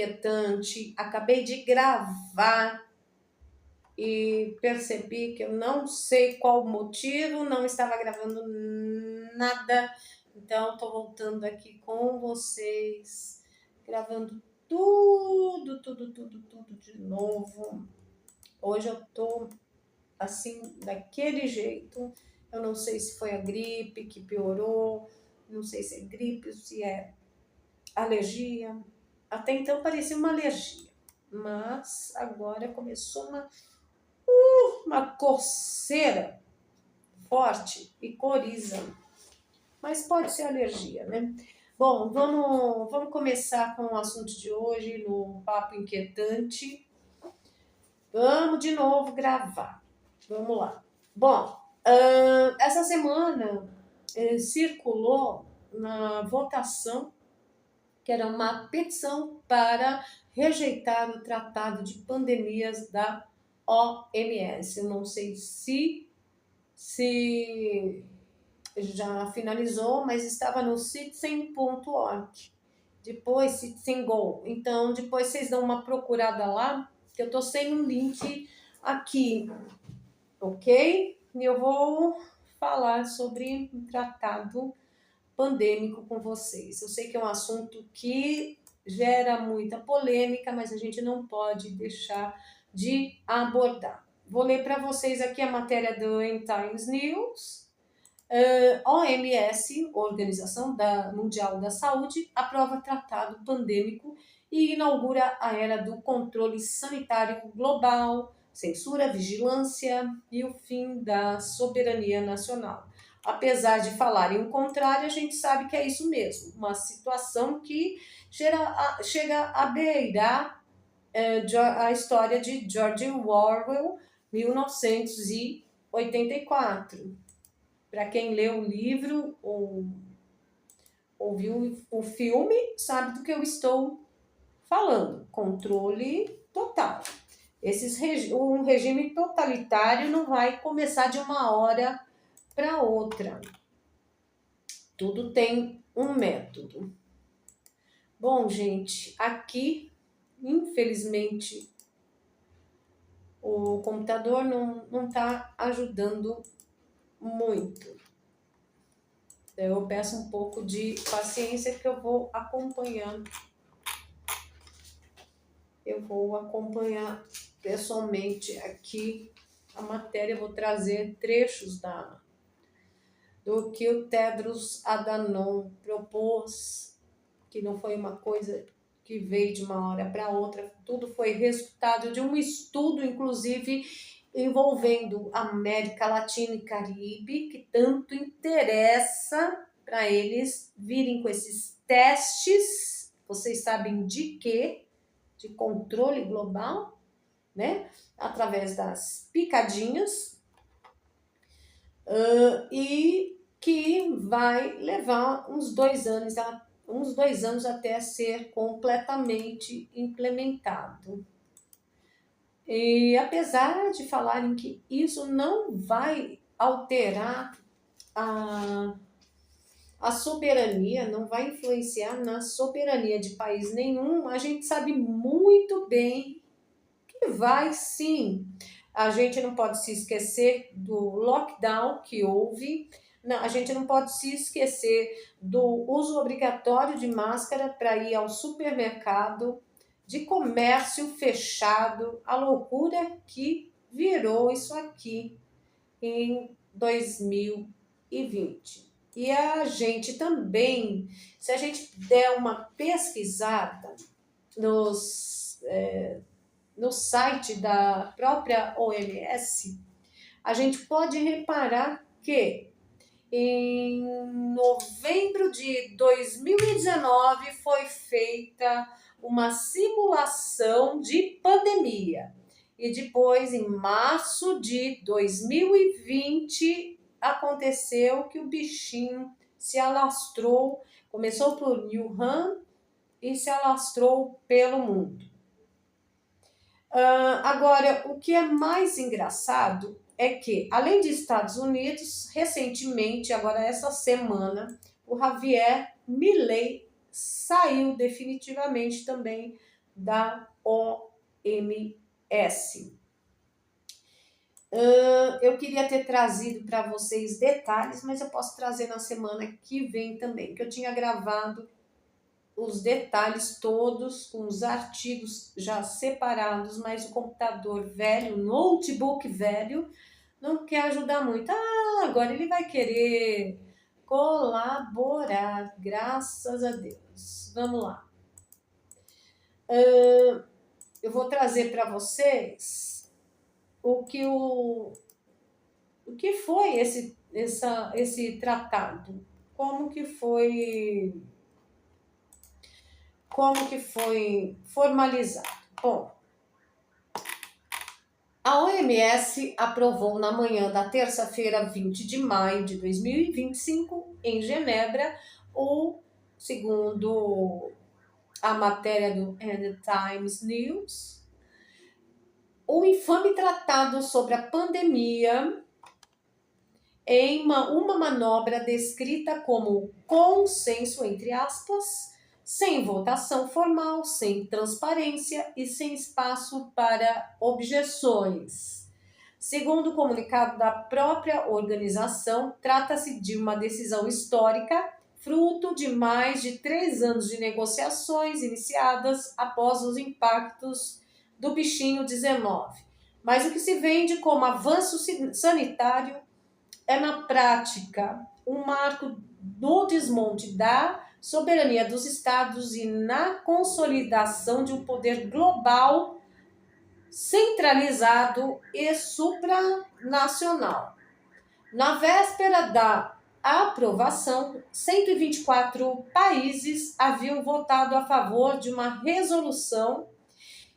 inquietante. Acabei de gravar e percebi que eu não sei qual o motivo, não estava gravando nada. Então, estou voltando aqui com vocês, gravando tudo de novo. Hoje eu tô assim, daquele jeito. Eu não sei se foi a gripe que piorou, não sei se é gripe, se é alergia. Até então parecia uma alergia, mas agora começou uma coceira forte e coriza. Mas pode ser alergia, né? Bom, vamos começar com o assunto de hoje, no Papo Inquietante. Vamos de novo gravar. Vamos lá. Bom, essa semana circulou na votação, que era uma petição para rejeitar o Tratado de Pandemias da OMS. Eu não sei se já finalizou, mas estava no citizen.org. Depois, Citizen Go. Então, depois vocês dão uma procurada lá, que eu tô sem um link aqui, ok? E eu vou falar sobre um tratado pandêmico com vocês. Eu sei que é um assunto que gera muita polêmica, mas a gente não pode deixar de abordar. Vou ler para vocês aqui a matéria do End Times News. OMS, Organização Mundial da Saúde, aprova tratado pandêmico e inaugura a era do controle sanitário global, censura, vigilância e o fim da soberania nacional. Apesar de falarem o contrário, a gente sabe que é isso mesmo, uma situação que chega a beirar a história de George Orwell, 1984. Para quem leu o livro ou ouviu o filme, sabe do que eu estou falando. Controle total. Um regime totalitário não vai começar de uma hora para outra. Tudo tem um método. Bom, gente, aqui, infelizmente, o computador não está ajudando muito. Eu peço um pouco de paciência que eu vou acompanhando. Eu vou acompanhar pessoalmente aqui a matéria, eu vou trazer trechos do que o Tedros Adhanom propôs, que não foi uma coisa que veio de uma hora para outra, tudo foi resultado de um estudo, inclusive, envolvendo América Latina e Caribe, que tanto interessa para eles virem com esses testes, vocês sabem de quê? De controle global, né? Através das picadinhas, e que vai levar uns 2 anos até ser completamente implementado. E apesar de falarem que isso não vai alterar a soberania, não vai influenciar na soberania de país nenhum, a gente sabe muito bem que vai sim. A gente não pode se esquecer do lockdown que houve, a gente não pode se esquecer do uso obrigatório de máscara para ir ao supermercado, de comércio fechado, a loucura que virou isso aqui em 2020. E a gente também, se a gente der uma pesquisada no site da própria OMS, a gente pode reparar que em novembro de 2019 foi feita uma simulação de pandemia. E depois, em março de 2020, aconteceu que o bichinho se alastrou, começou por Wuhan e se alastrou pelo mundo. Agora, o que é mais engraçado é que, além dos Estados Unidos, recentemente, agora essa semana, o Javier Milei saiu definitivamente também da OMS. Eu queria ter trazido para vocês detalhes, mas eu posso trazer na semana que vem também, que eu tinha gravado os detalhes todos, com os artigos já separados, mas o computador velho, o notebook velho, não quer ajudar muito. Agora ele vai querer colaborar, graças a Deus. Vamos lá. Eu vou trazer para vocês o que foi esse tratado, como que foi formalizado. Bom, a OMS aprovou na manhã da terça-feira, 20 de maio de 2025, em Genebra, segundo a matéria do The Times News, o infame tratado sobre a pandemia em uma manobra descrita como consenso, entre aspas, sem votação formal, sem transparência e sem espaço para objeções. Segundo o comunicado da própria organização, trata-se de uma decisão histórica, fruto de mais de 3 anos de negociações iniciadas após os impactos do bichinho 19. Mas o que se vende como avanço sanitário é, na prática, um marco no desmonte da soberania dos estados e na consolidação de um poder global centralizado e supranacional. Na véspera da aprovação, 124 países haviam votado a favor de uma resolução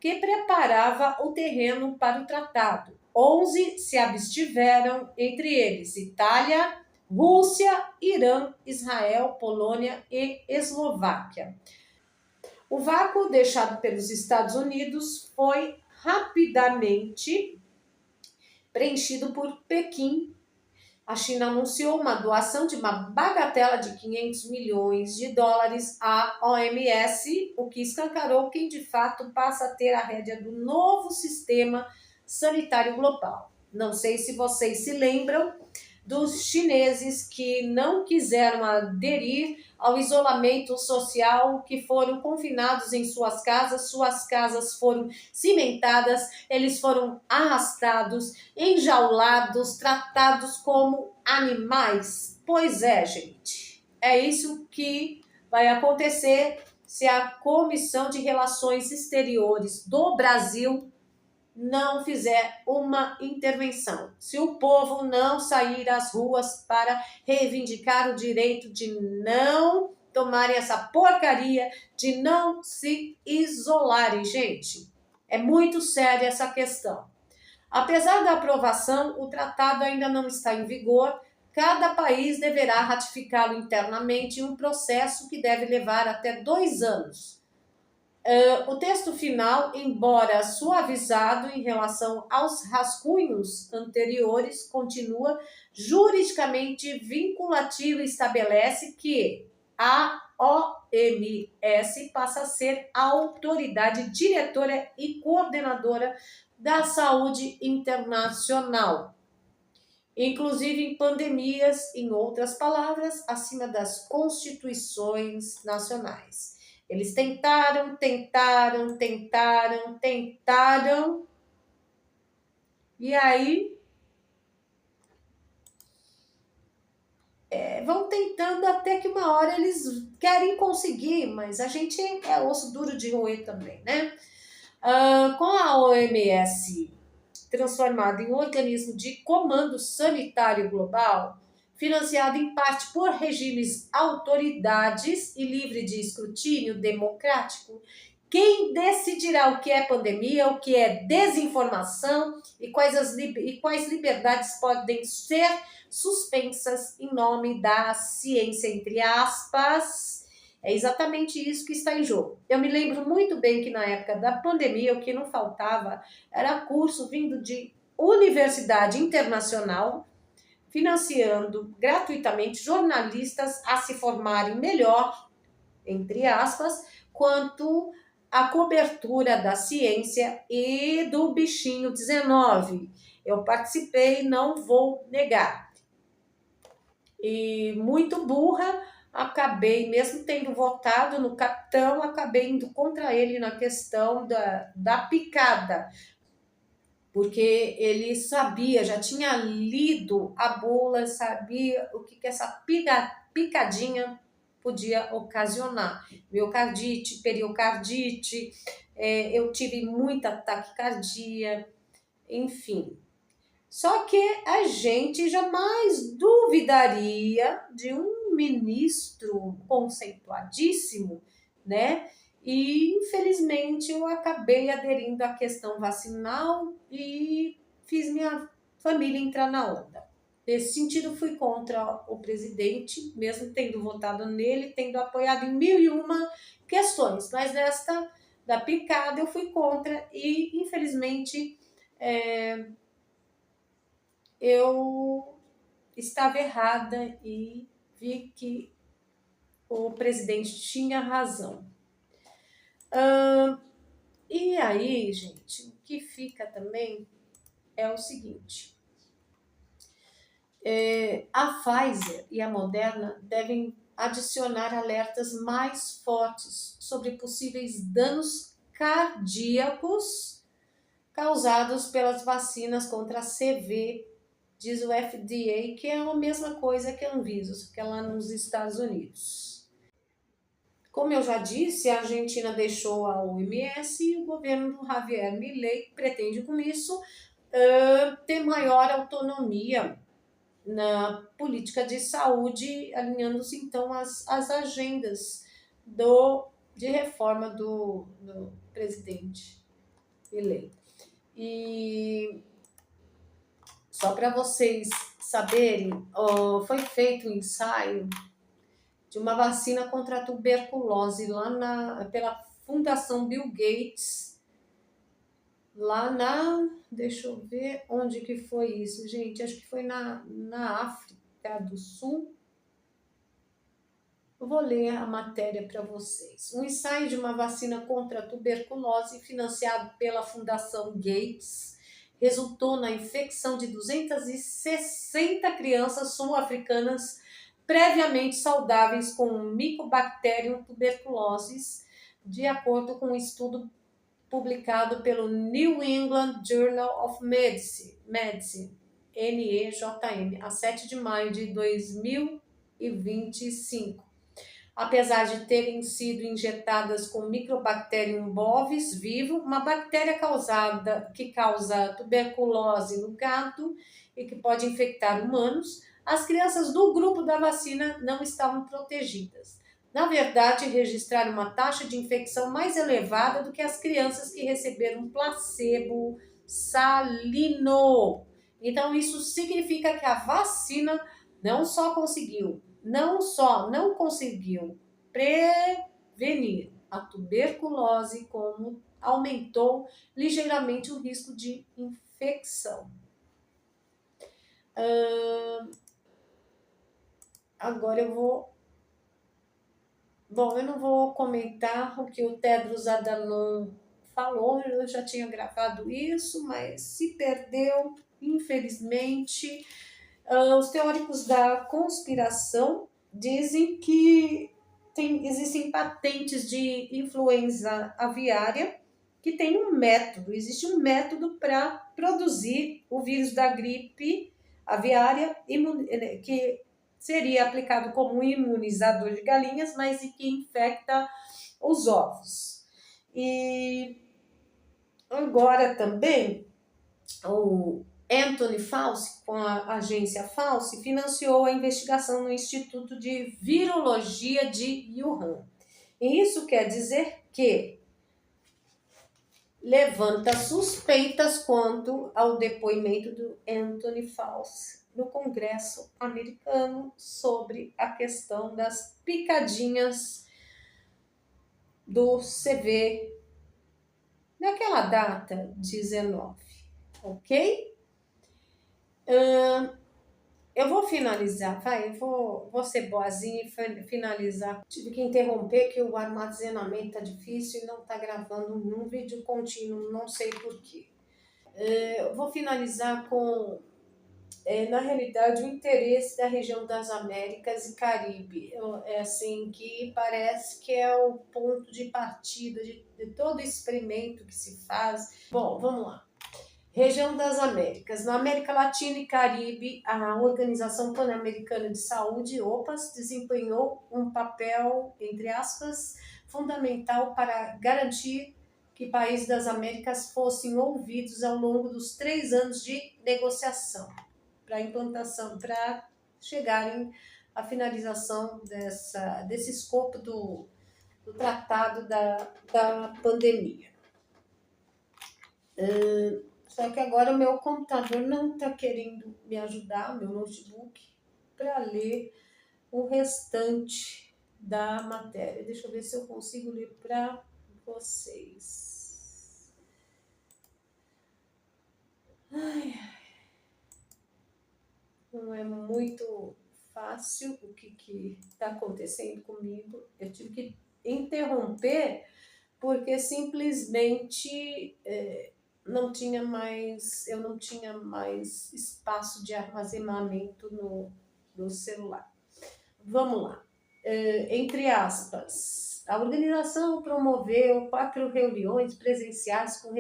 que preparava o terreno para o tratado. 11 se abstiveram, entre eles Itália, Rússia, Irã, Israel, Polônia e Eslováquia. O vácuo deixado pelos Estados Unidos foi rapidamente preenchido por Pequim. A China anunciou uma doação de uma bagatela de 500 milhões de dólares à OMS, o que escancarou quem de fato passa a ter a rédea do novo sistema sanitário global. Não sei se vocês se lembram dos chineses que não quiseram aderir ao isolamento social, que foram confinados em suas casas foram cimentadas, eles foram arrastados, enjaulados, tratados como animais. Pois é, gente, é isso que vai acontecer se a Comissão de Relações Exteriores do Brasil não fizer uma intervenção, se o povo não sair às ruas para reivindicar o direito de não tomarem essa porcaria, de não se isolarem, gente. É muito séria essa questão. Apesar da aprovação, o tratado ainda não está em vigor. Cada país deverá ratificá-lo internamente em um processo que deve levar até 2 anos. O texto final, embora suavizado em relação aos rascunhos anteriores, continua juridicamente vinculativo e estabelece que a OMS passa a ser a autoridade diretora e coordenadora da saúde internacional, inclusive em pandemias, em outras palavras, acima das constituições nacionais. Eles tentaram, e aí vão tentando até que uma hora eles querem conseguir, mas a gente é osso duro de roer também, né? Com a OMS transformada em um organismo de comando sanitário global, financiado em parte por regimes autoridades e livre de escrutínio democrático, quem decidirá o que é pandemia, o que é desinformação e quais liberdades podem ser suspensas em nome da ciência, entre aspas. É exatamente isso que está em jogo. Eu me lembro muito bem que na época da pandemia o que não faltava era curso vindo de universidade internacional, financiando gratuitamente jornalistas a se formarem melhor, entre aspas, quanto a cobertura da ciência e do bichinho 19. Eu participei, não vou negar. E muito burra, acabei, mesmo tendo votado no capitão, acabei indo contra ele na questão da picada, porque ele sabia, já tinha lido a bula, sabia o que essa picadinha podia ocasionar. Miocardite, periocardite, eu tive muita taquicardia, enfim. Só que a gente jamais duvidaria de um ministro conceituadíssimo, né? E infelizmente eu acabei aderindo à questão vacinal e fiz minha família entrar na onda. Nesse sentido, fui contra o presidente, mesmo tendo votado nele, tendo apoiado em 1001 questões, mas nesta da picada eu fui contra e infelizmente eu estava errada e vi que o presidente tinha razão. E aí, gente, o que fica também é o seguinte: a Pfizer e a Moderna devem adicionar alertas mais fortes sobre possíveis danos cardíacos causados pelas vacinas contra a CV, diz o FDA, que é a mesma coisa que a Anvisa, só que é lá nos Estados Unidos. Como eu já disse, a Argentina deixou a OMS e o governo do Javier Milei pretende com isso ter maior autonomia na política de saúde, alinhando-se então as agendas de reforma do presidente Milei. E só para vocês saberem, foi feito um ensaio de uma vacina contra a tuberculose lá pela Fundação Bill Gates, lá deixa eu ver onde que foi isso, gente, acho que foi na África do Sul. Eu vou ler a matéria para vocês. Um ensaio de uma vacina contra a tuberculose financiado pela Fundação Gates resultou na infecção de 260 crianças sul-africanas previamente saudáveis com o Mycobacterium tuberculosis, de acordo com um estudo publicado pelo New England Journal of Medicine, NEJM, a 7 de maio de 2025. Apesar de terem sido injetadas com Mycobacterium bovis vivo, uma bactéria que causa tuberculose no gato e que pode infectar humanos, as crianças do grupo da vacina não estavam protegidas. Na verdade, registraram uma taxa de infecção mais elevada do que as crianças que receberam placebo salino. Então, isso significa que a vacina não conseguiu prevenir a tuberculose, como aumentou ligeiramente o risco de infecção. Agora eu não vou comentar o que o Tedros Adhanom falou, eu já tinha gravado isso, mas se perdeu, infelizmente. Os teóricos da conspiração dizem que existem patentes de influenza aviária que tem existe um método para produzir o vírus da gripe aviária, que seria aplicado como um imunizador de galinhas, mas que infecta os ovos. E agora também o Anthony Fauci, com a agência Fauci, financiou a investigação no Instituto de Virologia de Wuhan. E isso quer dizer que levanta suspeitas quanto ao depoimento do Anthony Fauci no Congresso americano sobre a questão das picadinhas do CV naquela data 19, ok? Eu vou finalizar, vai, vou ser boazinha e finalizar. Tive que interromper que o armazenamento tá difícil e não tá gravando um vídeo contínuo, não sei porquê. Eu vou finalizar com, na realidade, o interesse da região das Américas e Caribe. É assim, que parece que é o ponto de partida de todo experimento que se faz. Bom, vamos lá. Região das Américas. Na América Latina e Caribe, a Organização Pan-Americana de Saúde, OPAS, desempenhou um papel, entre aspas, fundamental para garantir que países das Américas fossem ouvidos ao longo dos 3 anos de negociação para implantação, para chegarem à finalização desse escopo do tratado da pandemia. Só que agora o meu computador não está querendo me ajudar, meu notebook, para ler o restante da matéria. Deixa eu ver se eu consigo ler para vocês. Ai, não é muito fácil o que está acontecendo comigo. Eu tive que interromper porque simplesmente eu não tinha mais espaço de armazenamento no celular. Vamos lá. Entre aspas, a organização promoveu 4 reuniões presenciais com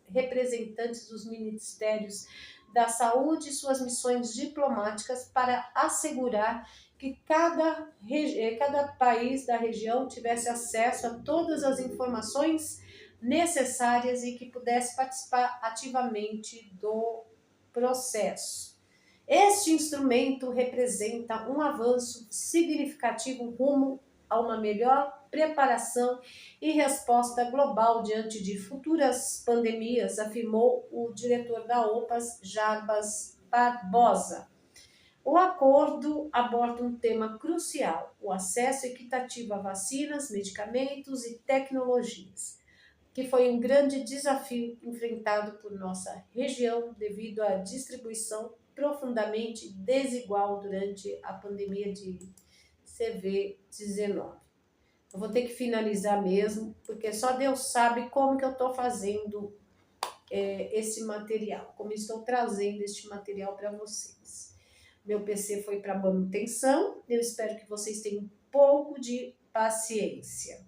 representantes dos ministérios da saúde e suas missões diplomáticas para assegurar que cada país da região tivesse acesso a todas as informações necessárias e que pudesse participar ativamente do processo. Este instrumento representa um avanço significativo rumo a uma melhor preparação e resposta global diante de futuras pandemias, afirmou o diretor da OPAS, Jarbas Barbosa. O acordo aborda um tema crucial: o acesso equitativo a vacinas, medicamentos e tecnologias, que foi um grande desafio enfrentado por nossa região devido à distribuição profundamente desigual durante a pandemia de CV-19. Eu vou ter que finalizar mesmo, porque só Deus sabe como que eu estou fazendo esse material, como estou trazendo este material para vocês. Meu PC foi para manutenção, eu espero que vocês tenham um pouco de paciência.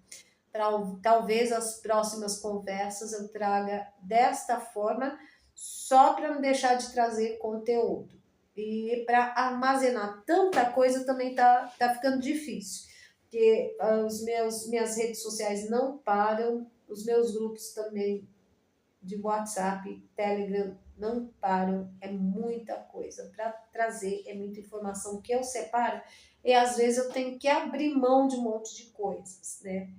Talvez as próximas conversas eu traga desta forma, só para não deixar de trazer conteúdo. E para armazenar tanta coisa também tá ficando difícil, porque minhas redes sociais não param, os meus grupos também de WhatsApp, Telegram não param, é muita coisa para trazer, é muita informação que eu separo e às vezes eu tenho que abrir mão de um monte de coisas, né?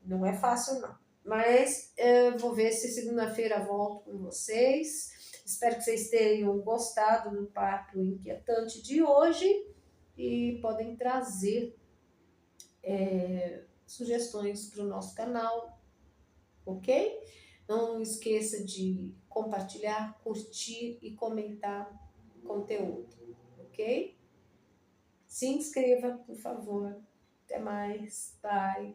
Não é fácil não, mas eu vou ver se segunda-feira volto com vocês. Espero que vocês tenham gostado do papo inquietante de hoje e podem trazer sugestões para o nosso canal, ok? Não esqueça de compartilhar, curtir e comentar conteúdo, ok? Se inscreva, por favor. Até mais. Bye.